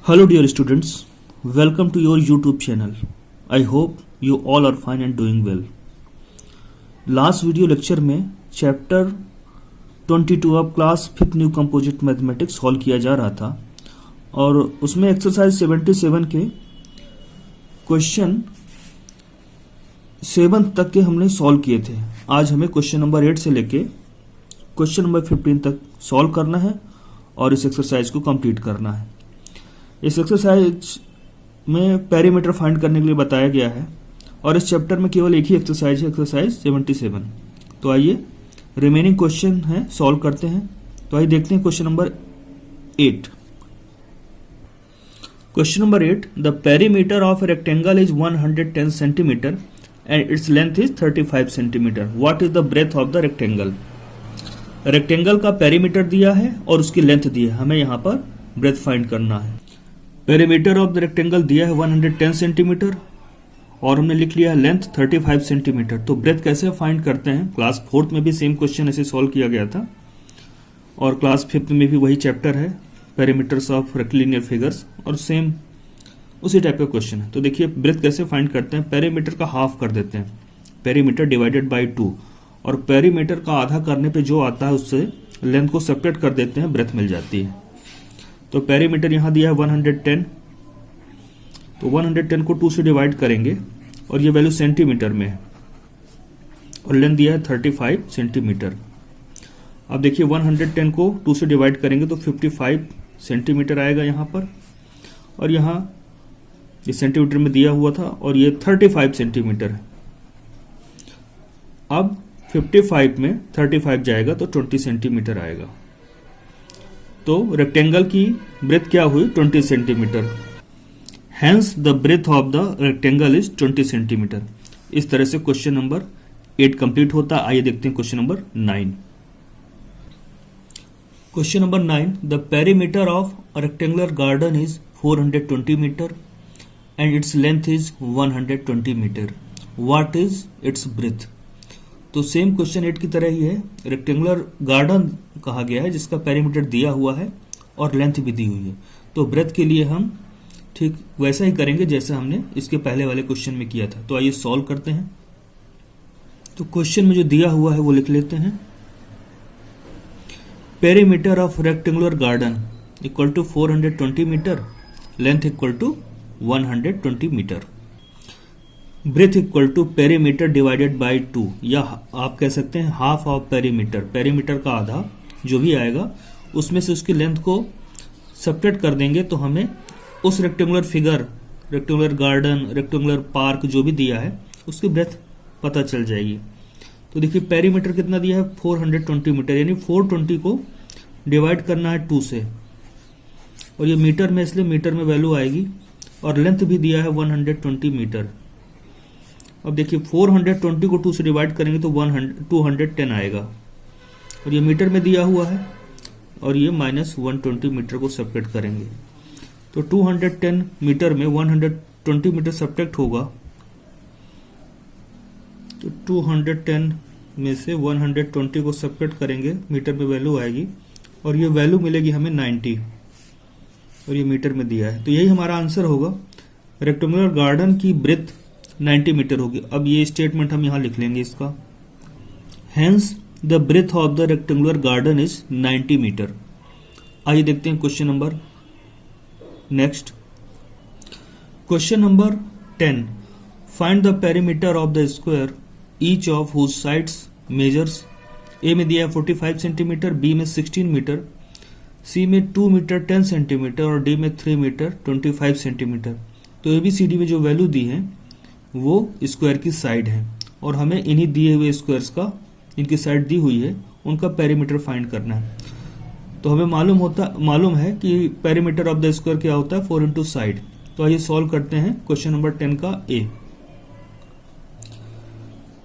Hello dear students, welcome to your YouTube channel. I hope you all are fine and doing well. Last video lecture में chapter 22 of class 5th new composite mathematics solve किया जा रहा था और उसमें exercise 77 के question 7 तक के हमने सॉल्व किए थे। आज हमें क्वेश्चन नंबर 8 से लेके क्वेश्चन नंबर 15 तक सॉल्व करना है और इस एक्सरसाइज को कंप्लीट करना है। इस एक्सरसाइज में पेरीमीटर फाइंड करने के लिए बताया गया है और इस चैप्टर में केवल एक ही एक्सरसाइज है, एक्सरसाइज 77। तो आइए रिमेनिंग क्वेश्चन है सॉल्व करते हैं। तो आइए देखते हैं question number 8। Question number 8, the perimeter of rectangle is 110 centimetre and its length is 35 centimetre. What is the breadth of the rectangle. Rectangle का पेरीमीटर दिया है और उसकी लेंथ दी है, हमें यहाँ पर ब्रेथ फाइंड करना है। पेरीमीटर ऑफ द रेक्टेंगल दिया है 110 सेंटीमीटर और हमने लिख लिया है लेंथ 35 सेंटीमीटर। तो ब्रेथ कैसे फाइंड करते हैं, क्लास 4th में भी सेम क्वेश्चन ऐसे सॉल्व किया गया था और क्लास 5th में भी वही चैप्टर है पेरीमीटर्स ऑफ रेक्टिलिनियर फिगर्स और सेम उसी टाइप का क्वेश्चन है। तो देखिए ब्रेथ कैसे फाइंड करते हैं, पेरीमीटर का हाफ कर देते हैं, पेरीमीटर डिवाइडेड बाई 2 और पेरीमीटर का आधा करने पे जो आता है उससे लेंथ को सेपरेट कर देते हैं, ब्रेथ मिल जाती है। तो पेरीमीटर यहाँ दिया है 110, तो 110 को 2 से डिवाइड करेंगे और ये वैल्यू सेंटीमीटर में है और लेंथ दिया है 35 सेंटीमीटर। अब देखिए 110 को 2 से डिवाइड करेंगे तो 55 सेंटीमीटर आएगा यहाँ पर और यहाँ ये सेंटीमीटर में दिया हुआ था और ये 35 सेंटीमीटर है। अब 55 में 35 जाएगा तो 20 सेंटीमीटर आएगा। तो रेक्टेंगल की ब्रेथ क्या हुई 20 centimetre. Hence the breadth of the rectangle is 20 centimetre. इस तरह से क्वेश्चन नंबर 8 कंप्लीट होता है। आइए देखते हैं question number 9। Question number 9, the perimeter of a rectangular garden is 420 metre and its length is 120 metre. What is its breadth. तो same question 8 की तरह ही है, रेक्टेंगुलर गार्डन कहा गया है जिसका पेरीमीटर दिया हुआ है और लेंथ भी दी हुई है। तो ब्रेथ के लिए हम ठीक वैसा ही करेंगे जैसा हमने इसके पहले वाले क्वेश्चन में किया था। तो आइए सॉल्व करते हैं। तो क्वेश्चन में जो दिया हुआ है वो लिख लेते हैं। Perimeter of rectangular garden equal to 420 metre, length equal to 120 metre. Breadth equal to perimeter divided by 2 या आप कह सकते हैं हाफ ऑफ पेरीमीटर, पेरीमीटर का आधा जो भी आएगा उसमें से उसकी लेंथ को सब्ट्रैक्ट कर देंगे तो हमें उस rectangular figure, rectangular garden, rectangular park जो भी दिया है उसकी ब्रेथ पता चल जाएगी। तो देखिए पेरीमीटर कितना दिया है 420 मीटर, यानी 420 को डिवाइड करना है 2 से और ये मीटर में इसलिए मीटर में वैल्यू आएगी और लेंथ भी दिया है 120 मीटर। अब देखिए 420 को 2 से डिवाइड करेंगे तो 210 आएगा और ये मीटर में दिया हुआ है और ये -120 मीटर को सब्ट्रैक्ट करेंगे तो 210 मीटर में 120 मीटर सब्ट्रैक्ट होगा तो 210 में से 120 को सब्ट्रैक्ट करेंगे, मीटर में वैल्यू आएगी और ये वैल्यू मिलेगी हमें 90 और ये मीटर में दिया है। तो यही हमारा आंसर होगा, रेक्टेंगुलर गार्डन की ब्रेथ 90 मीटर होगी। अब ये स्टेटमेंट हम यहां लिख लेंगे इसका, hence the breadth of the rectangular garden is 90 metre. आइए देखते हैं question number next. Question number 10, find the perimeter of the square each of whose sides measures. A में दिया है 45 सेंटीमीटर, बी में 16 मीटर, सी में 2 मीटर 10 सेंटीमीटर और D में 3 मीटर 25 सेंटीमीटर। तो ABCD में जो वैल्यू दी है वो स्क्वायर की साइड है और हमें इन्हीं दिए हुए स्क्वायर्स का, इनकी साइड दी हुई है, उनका पेरीमीटर फाइंड करना है। तो हमें मालूम है कि पेरीमीटर ऑफ द स्क्वायर क्या होता है 4 इंटू साइड। तो आइए सॉल्व करते हैं क्वेश्चन नंबर 10 का A.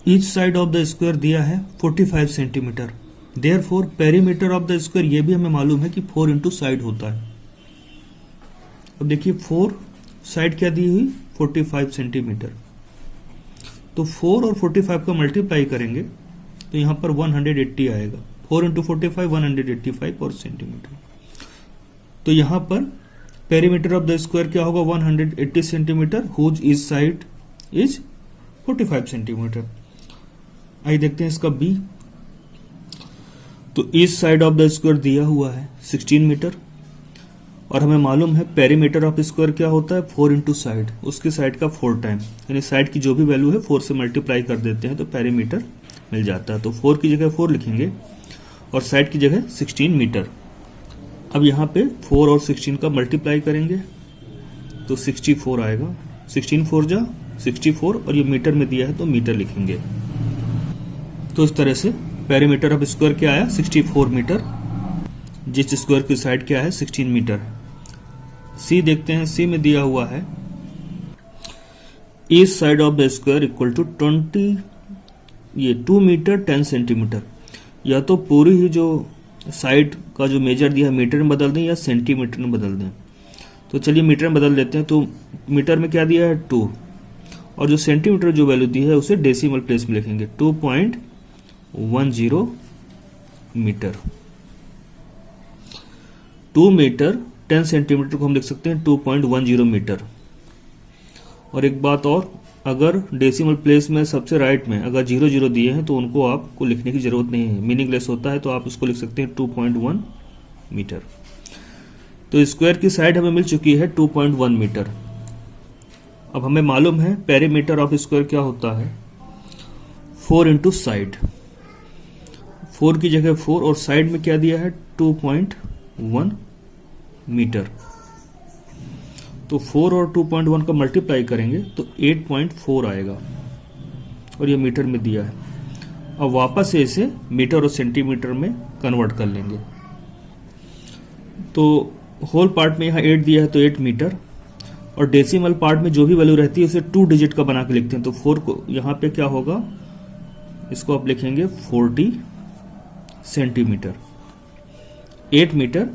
Each side of the square दिया है 45 centimetre, therefore perimeter of the square ये भी हमें मालूम है कि 4 इंटू साइड होता है। अब देखिए 4 साइड क्या दी हुई 45 सेंटीमीटर, तो 4 और 45 का मल्टीप्लाई करेंगे तो यहां पर 180 आएगा। 4 इंटू 45 185 और सेंटीमीटर। तो यहां पर पेरीमीटर ऑफ द स्क्वायर क्या होगा 180 centimetre, whose each side is 45 centimetre. आइए देखते हैं इसका बी। तो each side of the square दिया हुआ है 16 मीटर और हमें मालूम है पेरीमीटर ऑफ स्क्वायर क्या होता है 4 इंटू साइड, उसकी साइड का 4 टाइम, यानी साइड की जो भी वैल्यू है 4 से मल्टीप्लाई कर देते हैं तो पेरीमीटर मिल जाता है। तो 4 की जगह 4 लिखेंगे और साइड की जगह 16 मीटर। अब यहाँ पे 4 और 16 का मल्टीप्लाई करेंगे तो 64 आएगा, 16 4 जा 64 और ये मीटर में दिया है तो मीटर लिखेंगे। तो इस तरह से पेरीमीटर ऑफ स्क्वायर क्या आया 64 मीटर, जिस स्क्वायर की साइड क्या है 16 मीटर। सी देखते हैं, सी में दिया हुआ है each side of the square equal to 2 metre 10 centimetre. या तो पूरी ही जो साइड का जो मेजर दिया है मीटर में बदल दें या सेंटीमीटर में बदल दें। तो चलिए मीटर में बदल देते हैं। तो मीटर में क्या दिया है 2 और जो सेंटीमीटर जो वैल्यू दी है उसे डेसिमल प्लेस में लिखेंगे 2.10 मीटर। 2 मीटर 10 सेंटीमीटर को हम लिख सकते हैं 2.10 मीटर। और एक बात और, अगर डेसिमल प्लेस में सबसे राइट में अगर 0 दिए हैं तो उनको आपको लिखने की जरूरत नहीं है, मीनिंगलेस होता है, तो आप उसको लिख सकते हैं 2.1 मीटर। तो स्क्वायर की साइड हमें मिल चुकी है 2.1 मीटर। अब हमें मालूम है पेरीमीटर ऑफ स्क्वायर क्या होता है 4 इंटू साइड, 4 की जगह 4 और साइड में क्या दिया है 2.1 मीटर। तो 4 और 2.1 का मल्टीप्लाई करेंगे तो 8.4 आएगा और ये मीटर में दिया है। अब वापस से इसे मीटर और सेंटीमीटर में कन्वर्ट कर लेंगे। तो होल पार्ट में यहाँ 8 दिया है तो 8 मीटर और डेसिमल पार्ट में जो भी वैल्यू रहती है उसे 2 डिजिट का बना के लिखते हैं। तो 4 को यहाँ पे क्या होगा, इसको आप लिखेंगे 40 सेंटीमीटर, 8 मीटर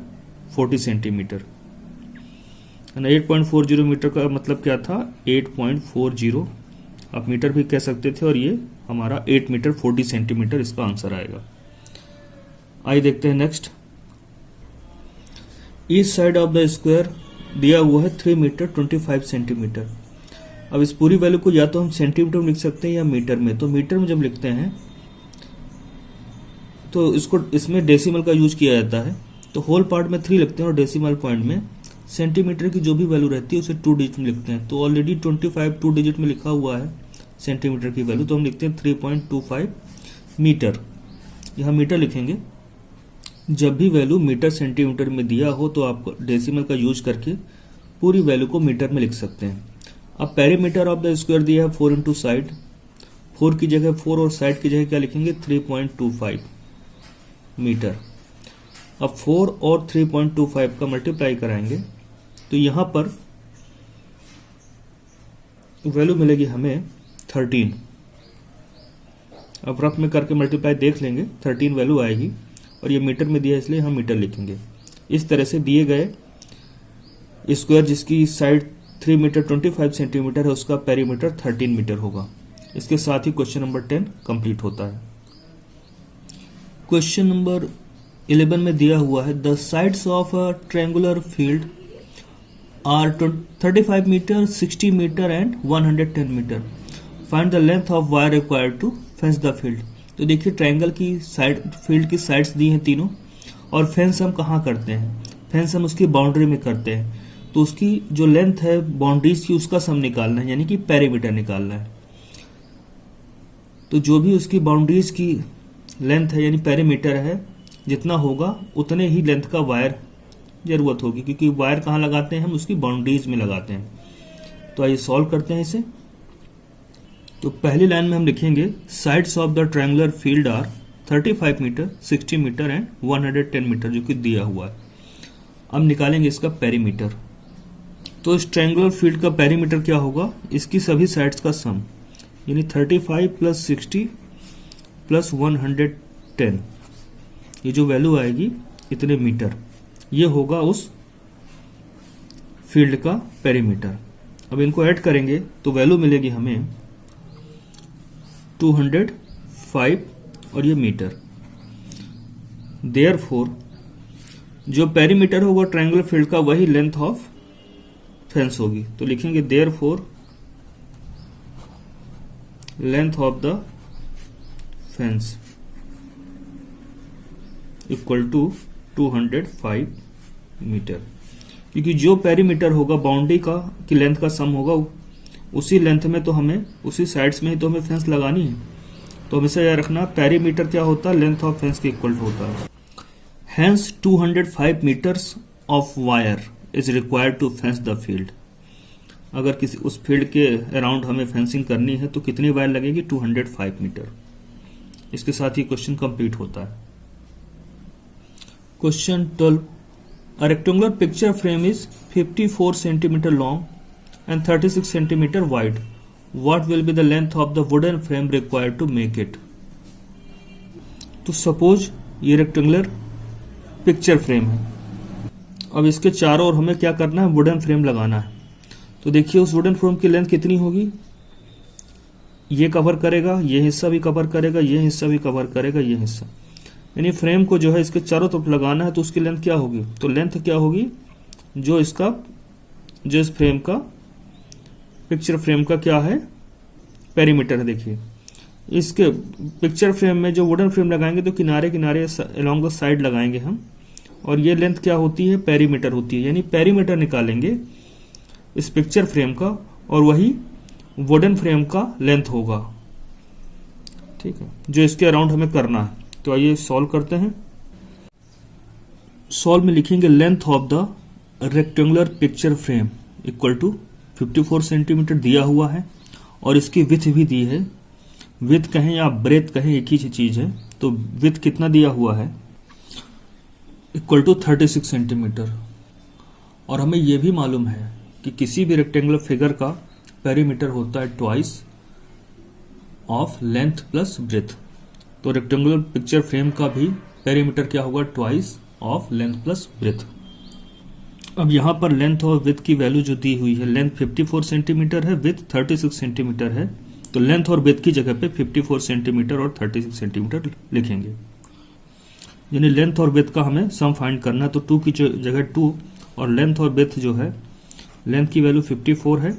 40 सेंटीमीटर। 8.40 मीटर का मतलब क्या था 8.40, आप मीटर भी कह सकते थे, और ये हमारा 8 मीटर 40 सेंटीमीटर इसका आंसर आएगा। आइए देखते हैं next. Each side of the square दिया हुआ है 3 मीटर 25 सेंटीमीटर। अब इस पूरी वैल्यू को या तो हम सेंटीमीटर में लिख सकते हैं या मीटर में। तो मीटर में जब लिखते हैं तो इसको इसमें डेसिमल का यूज किया जाता है, तो होल पार्ट में 3 लिखते हैं और डेसिमल पॉइंट में सेंटीमीटर की जो भी वैल्यू रहती है उसे 2 डिजिट में लिखते हैं। तो ऑलरेडी 25 2 डिजिट में लिखा हुआ है सेंटीमीटर की वैल्यू, तो हम लिखते हैं 3.25 मीटर। यहाँ मीटर लिखेंगे। जब भी वैल्यू मीटर सेंटीमीटर में दिया हो तो आप डेसिमल का यूज करके पूरी वैल्यू को मीटर में लिख सकते हैं। अब पेरीमीटर ऑफ द स्क्वायर दिया है 4 इंटू साइड, 4 की जगह 4 और साइड की जगह क्या लिखेंगे 3.25 मीटर। अब 4 और 3.25 का मल्टीप्लाई कराएंगे तो यहां पर वैल्यू मिलेगी हमें 13। अब रफ में करके मल्टीप्लाई देख लेंगे, 13 वैल्यू आएगी और ये मीटर में दिया है इसलिए हम मीटर लिखेंगे। इस तरह से दिए गए स्क्वायर जिसकी साइड 3 मीटर 25 सेंटीमीटर है उसका पेरीमीटर 13 मीटर होगा। इसके साथ ही क्वेश्चन नंबर 10 कंप्लीट होता है। क्वेश्चन नंबर 11 में दिया हुआ है the sides of a triangular field are 35 metre 60 metre and 110 metre. Find the length of wire required to fence the field. तो देखिए ट्रायंगल की साइड, फील्ड की साइड्स दी हैं तीनों, और फेंस हम कहाँ करते हैं, फेंस हम उसकी बाउंड्री में करते हैं। तो उसकी जो लेंथ है बाउंड्रीज की उसका सम निकालना है, यानी कि पेरीमीटर निकालना है। तो जो भी उसकी बाउंड्रीज की लेंथ है यानी पेरीमीटर है, जितना होगा उतने ही लेंथ का वायर जरूरत होगी, क्योंकि वायर कहाँ लगाते हैं हम उसकी बाउंड्रीज में लगाते हैं। तो आइए सॉल्व करते हैं इसे। तो पहली लाइन में हम लिखेंगे sides of the triangular field are 35 metre 60 metre and 110 metre, जो कि दिया हुआ है। अब निकालेंगे इसका पेरीमीटर। तो इस ट्रायंगुलर फील्ड का पेरीमीटर क्या होगा, इसकी सभी साइड्स का सम, यानी 35 प्लस 60 प्लस 110, ये जो वैल्यू आएगी इतने मीटर, ये होगा उस फील्ड का पेरीमीटर। अब इनको ऐड करेंगे तो वैल्यू मिलेगी हमें 205 और ये मीटर। देयरफॉर जो पेरीमीटर होगा ट्रायंगुलर फील्ड का वही लेंथ ऑफ फेंस होगी। तो लिखेंगे therefore length of the fence equal to 205 metre, क्योंकि जो पेरीमीटर होगा बाउंड्री का की लेंथ का सम होगा उसी लेंथ में तो हमें उसी साइड्स में ही तो हमें फेंस लगानी है। तो हमेशा याद रखना पेरीमीटर क्या होता है, लेंथ ऑफ फेंस के इक्वल होता है। Hence 205 metres of wire is required to fence the field. अगर किसी उस फील्ड के अराउंड हमें फेंसिंग करनी है तो कितनी वायर लगेगी, 205 मीटर। इसके साथ ही क्वेश्चन कंप्लीट होता है। Question 12, a rectangular picture frame is 54 centimeter long and 36 centimeter wide. What will be the length of the wooden frame required to make it? तो सपोज ये रेक्टेंगुलर पिक्चर फ्रेम है। अब इसके चारों ओर हमें क्या करना है, वुडन फ्रेम लगाना है। तो देखिए उस वुडन फ्रेम की लेंथ कितनी होगी, ये कवर करेगा, ये हिस्सा भी कवर करेगा, ये हिस्सा भी कवर करेगा, ये हिस्सा, यानी फ्रेम को जो है इसके चारों तरफ लगाना है। तो उसकी लेंथ क्या होगी, तो लेंथ क्या होगी, जो इस फ्रेम का पिक्चर फ्रेम का क्या है, पेरीमीटर है। देखिए इसके पिक्चर फ्रेम में जो वुडन फ्रेम लगाएंगे तो किनारे किनारे अलोंग द साइड लगाएंगे हम, और ये लेंथ क्या होती है, पेरीमीटर होती है। यानी पेरीमीटर निकालेंगे इस पिक्चर फ्रेम का और वही वुडन फ्रेम का लेंथ होगा, ठीक है, जो इसके अराउंड हमें करना है। तो आइए सॉल्व करते हैं। सॉल्व में लिखेंगे length of the rectangular picture frame equal to 54 centimetre दिया हुआ है और इसकी विथ भी दी है। विथ कहें या ब्रेथ कहें एक ही चीज है। तो विथ कितना दिया हुआ है, इक्वल टू 36 सेंटीमीटर। और हमें यह भी मालूम है कि किसी भी रेक्टेंगुलर फिगर का पेरीमीटर होता है twice of length plus breadth. तो रेक्टेंगुलर पिक्चर फ्रेम का भी पेरीमीटर क्या होगा, twice of length plus breath. अब यहां पर लेंथ और विथ की वैल्यू जो दी हुई है, लेंथ 54 सेंटीमीटर है, विथ 36 सेंटीमीटर है। तो लेंथ और विथ की जगह पे 54 सेंटीमीटर और 36 सेंटीमीटर लिखेंगे। यानी लेंथ और विथ का हमें सम फाइंड करना है। तो 2 की जगह 2 और लेंथ और विथ जो है, लेंथ की वैल्यू 54 है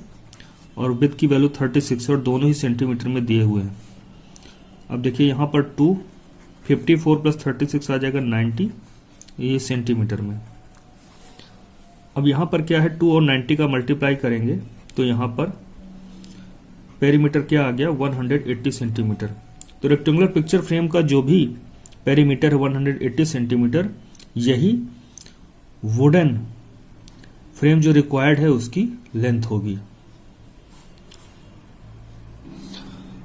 और विथ की वैल्यू 36 है और दोनों ही सेंटीमीटर में दिए हुए हैं। अब देखिए यहाँ पर 2 54 प्लस 36 आ जाएगा 90, ये सेंटीमीटर में। अब यहाँ पर क्या है, 2 और 90 का मल्टीप्लाई करेंगे तो यहाँ पर पेरीमीटर क्या आ गया, 180 सेंटीमीटर। तो रेक्टेंगुलर पिक्चर फ्रेम का जो भी पेरीमीटर है 180 सेंटीमीटर, यही वुडन फ्रेम जो रिक्वायर्ड है उसकी लेंथ होगी।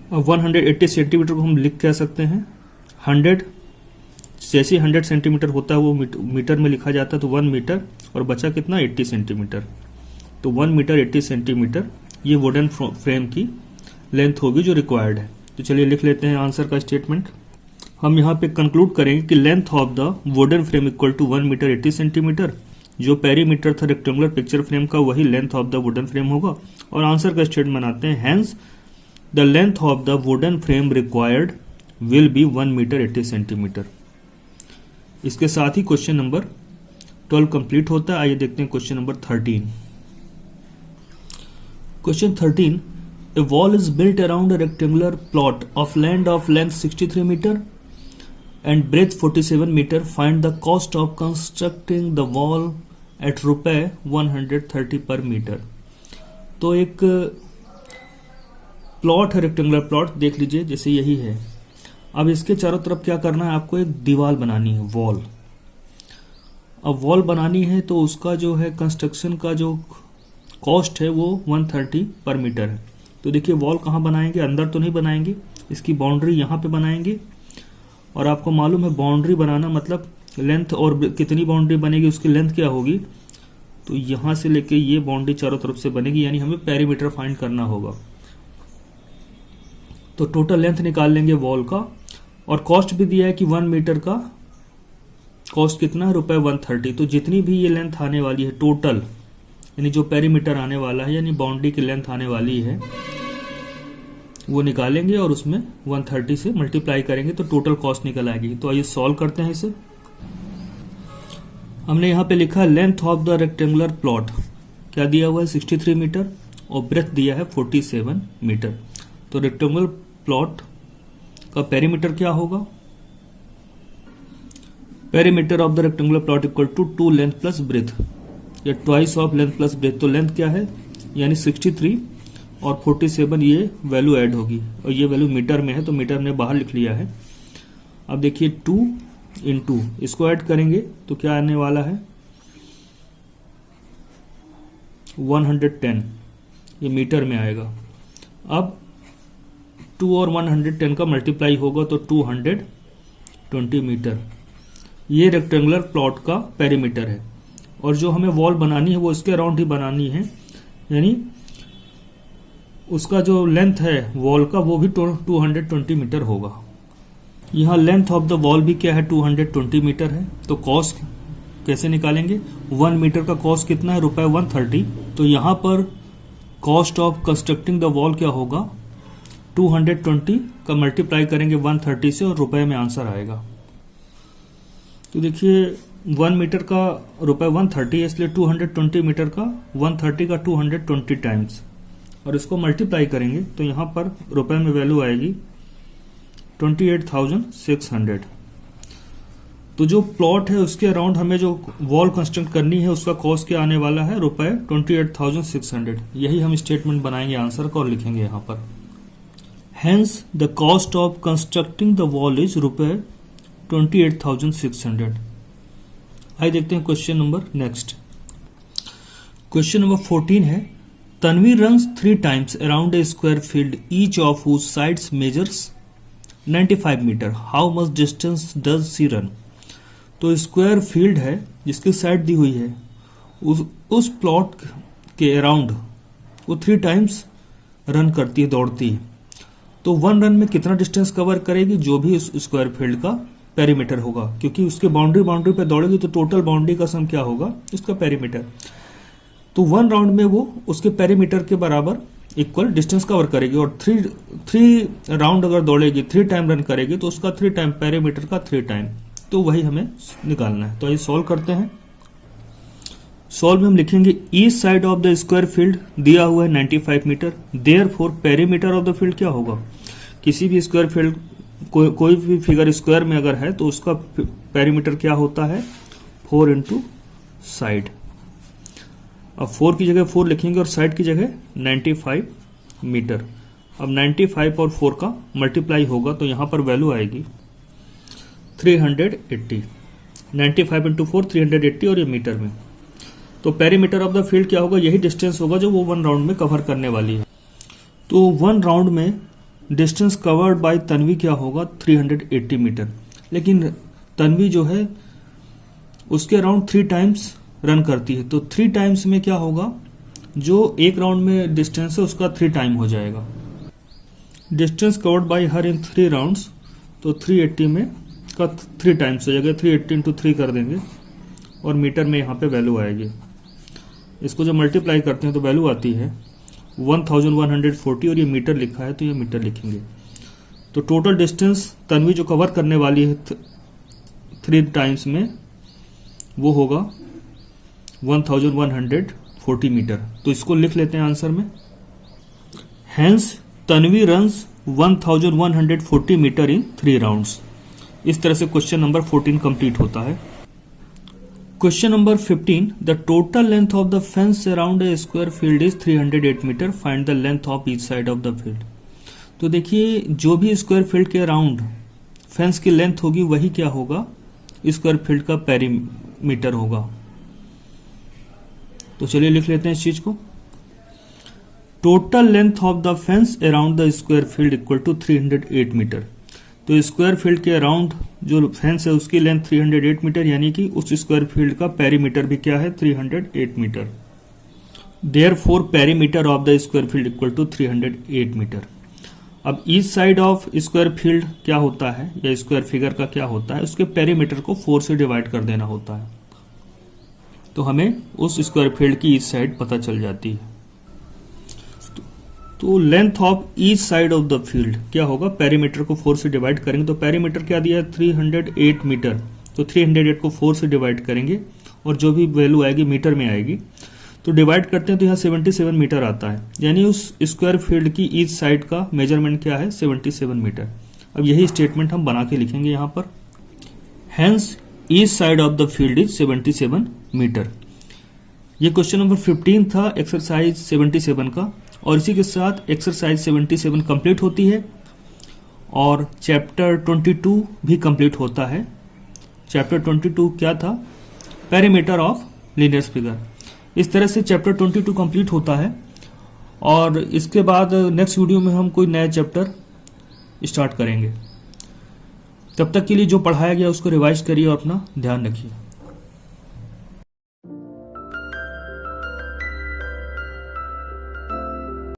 अब 180 सेंटीमीटर को हम लिख कह सकते हैं 100, जैसे 100 सेंटीमीटर होता है वो मीटर में लिखा जाता है, तो 1 मीटर और बचा कितना, 80 सेंटीमीटर। तो 1 मीटर 80 सेंटीमीटर ये वुडन फ्रेम की लेंथ होगी जो रिक्वायर्ड है। तो चलिए लिख लेते हैं आंसर का स्टेटमेंट। हम यहाँ पे कंक्लूड करेंगे कि length of the wooden frame equal to 1 metre 80 centimetre. जो पेरीमीटर था रेक्टेंगुलर पिक्चर फ्रेम का वही length of the wooden frame होगा। और आंसर का स्टेटमेंट बनाते हैं, hence the length of the wooden frame required will be 1 metre 80 centimetre. इसके साथ ही क्वेश्चन नंबर 12 कंप्लीट होता है। आइए देखते हैं question number 13। Question 13, a wall is built around a rectangular plot of land of length 63 meter and breadth 47 meter. Find the cost of constructing the wall at ₹130 per meter. तो एक plot है, rectangular plot देख लीजिए, जैसे यही है। अब इसके चारों तरफ क्या करना है, आपको एक दीवार बनानी है, वॉल। अब वॉल बनानी है तो उसका जो है कंस्ट्रक्शन का जो कॉस्ट है वो 130 पर मीटर है। तो देखिए वॉल कहाँ बनाएंगे, अंदर तो नहीं बनाएंगे, इसकी बाउंड्री यहाँ पे बनाएंगे। और आपको मालूम है बाउंड्री बनाना मतलब लेंथ, और कितनी बाउंड्री बनेगी उसकी लेंथ क्या होगी, तो यहाँ से लेके ये बाउंड्री चारों तरफ से बनेगी, यानी हमें पेरीमीटर फाइंड करना होगा। तो टोटल लेंथ निकाल लेंगे वॉल का, और कॉस्ट भी दिया है कि 1 मीटर का कॉस्ट कितना है, ₹130। तो जितनी भी ये लेंथ आने वाली है टोटल, यानी जो पेरीमीटर आने वाला है, यानी बाउंड्री की लेंथ आने वाली है, वो निकालेंगे और उसमें 130 से मल्टीप्लाई करेंगे तो टोटल कॉस्ट निकल आएगी। तो आइए सॉल्व करते हैं इसे। हमने यहाँ पे लिखा है length of the rectangular plot, क्या दिया हुआ है 63 मीटर और ब्रेथ दिया है 47 मीटर। तो रेक्टेंगुलर प्लॉट का पेरीमीटर क्या होगा? Perimeter of the rectangular plot equal to 2 length plus breadth या twice of length plus breadth. तो लेंथ क्या है यानी 63 और 47 ये वैल्यू ऐड होगी और ये वैल्यू मीटर में है तो मीटर ने बाहर लिख लिया है। अब देखिए 2 इंटू इसको ऐड करेंगे तो क्या आने वाला है 110, ये मीटर में आएगा। अब 2 और 110 का मल्टीप्लाई होगा तो 220 मीटर। ये रेक्टेंगुलर प्लॉट का पेरीमीटर है और जो हमें वॉल बनानी है वो इसके अराउंड ही बनानी है, यानी उसका जो लेंथ है वॉल का वो भी 220 मीटर होगा। यहाँ लेंथ ऑफ द वॉल भी क्या है 220 मीटर है। तो कॉस्ट कैसे निकालेंगे? 1 मीटर का कॉस्ट कितना है रुपए 130। तो यहाँ पर cost of constructing the wall क्या होगा 220 का मल्टीप्लाई करेंगे 130 से और रुपए में आंसर आएगा। तो देखिए 1 मीटर का रुपए 130 है इसलिए 220 मीटर का 130 का 220 टाइम्स और इसको मल्टीप्लाई करेंगे तो यहाँ पर रुपए में वैल्यू आएगी 28,600। तो जो प्लॉट है उसके अराउंड हमें जो वॉल कंस्ट्रक्ट करनी है उसका कॉस्ट क्या आने वाला है रुपए 28,600। यही हम स्टेटमेंट बनाएंगे आंसर का और लिखेंगे यहाँ पर। Hence the cost of constructing the wall is रुपए 28,600। आइए देखते हैं question number next. Question number 14 है Tanvi runs 3 times around a square field each of whose sides measures 95 metre. How much distance does she run? तो square field है जिसकी side दी हुई है उस प्लॉट के अराउंड वो 3 टाइम्स रन करती है, दौड़ती है। तो 1 रन में कितना डिस्टेंस कवर करेगी? जो भी उस स्क्वायर फील्ड का पेरीमीटर होगा, क्योंकि उसके बाउंड्री पे दौड़ेगी तो टोटल बाउंड्री का सम क्या होगा इसका पेरीमीटर। तो 1 राउंड में वो उसके पेरीमीटर के बराबर इक्वल डिस्टेंस कवर करेगी और 3 राउंड अगर दौड़ेगी 3 टाइम रन करेगी तो उसका 3 टाइम पेरीमीटर का 3 टाइम। तो वही हमें निकालना है। तो आइए सॉल्व करते हैं। सॉल्व में हम लिखेंगे each side of the square field दिया हुआ है 95 metre. Therefore perimeter of the field क्या होगा? किसी भी स्क्वायर फील्ड कोई भी फिगर स्क्वायर में अगर है तो उसका पेरीमीटर क्या होता है 4 इंटू साइड। अब 4 की जगह 4 लिखेंगे और साइड की जगह 95 मीटर। अब 95 और 4 का मल्टीप्लाई होगा तो यहां पर वैल्यू आएगी 380। 95 इंटू 4 380 और ये मीटर में। तो पेरीमीटर ऑफ द फील्ड क्या होगा? यही डिस्टेंस होगा जो वो 1 राउंड में कवर करने वाली है। तो 1 राउंड में डिस्टेंस कवर्ड बाय तन्वी क्या होगा 380 मीटर। लेकिन तन्वी जो है उसके अराउंड 3 टाइम्स रन करती है। तो 3 टाइम्स में क्या होगा? जो 1 राउंड में डिस्टेंस है उसका 3 टाइम हो जाएगा। Distance covered by her in 3 rounds, तो 380 में का 3 टाइम्स हो जाएगा। 380 इंटू 3 कर देंगे और मीटर में यहाँ पे वैल्यू आएगी। इसको जब मल्टीप्लाई करते हैं तो वैल्यू आती है 1140 और ये मीटर लिखा है तो ये मीटर लिखेंगे। तो टोटल डिस्टेंस तन्वी जो कवर करने वाली है 3 टाइम्स में वो होगा 1140 मीटर। तो इसको लिख लेते हैं आंसर में। Hence Tanvi runs 1140 metre in 3 rounds. इस तरह से क्वेश्चन नंबर 14 कंप्लीट होता है। Question number 15 the total length of the fence around a square field is 308 metre. Find the length of each side of the field. तो देखिए जो भी square field के अराउंड फेंस की लेंथ होगी वही क्या होगा स्क्वायर फील्ड का पेरीमीटर होगा। तो चलिए लिख लेते हैं इस चीज को। Total length of the fence around the square field equal to 308 metre. तो स्क्वायर फील्ड के अराउंड जो फेंस है उसकी लेंथ 308 मीटर, यानी कि उस स्क्वायर फील्ड का पेरीमीटर भी क्या है 308 metre. Therefore perimeter of the square field equal to 308 metre. अब each side of square field क्या होता है या स्क्वायर फिगर का क्या होता है, उसके पेरीमीटर को 4 से डिवाइड कर देना होता है। तो हमें उस स्क्वायर फील्ड की ईच साइड पता चल जाती है। तो length of each side of the field क्या होगा, पेरीमीटर को 4 से डिवाइड करेंगे। तो पेरीमीटर क्या दिया है 308 मीटर। तो 308 को 4 से डिवाइड करेंगे और जो भी वैल्यू आएगी मीटर में आएगी। तो डिवाइड करते हैं तो यहाँ 77 मीटर आता है, यानी उस स्क्वायर फील्ड की ईच साइड का मेजरमेंट क्या है 77 मीटर। अब यही स्टेटमेंट हम बना के लिखेंगे यहाँ पर, hence each side of the field is 77 metre. ये क्वेश्चन नंबर 15 था एक्सरसाइज 77 का, और इसी के साथ एक्सरसाइज 77 कंप्लीट होती है और चैप्टर 22 भी कंप्लीट होता है। चैप्टर 22 क्या था, पेरीमीटर ऑफ लीनियर फिगर। इस तरह से चैप्टर 22 कंप्लीट होता है और इसके बाद नेक्स्ट वीडियो में हम कोई नया चैप्टर स्टार्ट करेंगे। तब तक के लिए जो पढ़ाया गया उसको रिवाइज करिए और अपना ध्यान रखिए।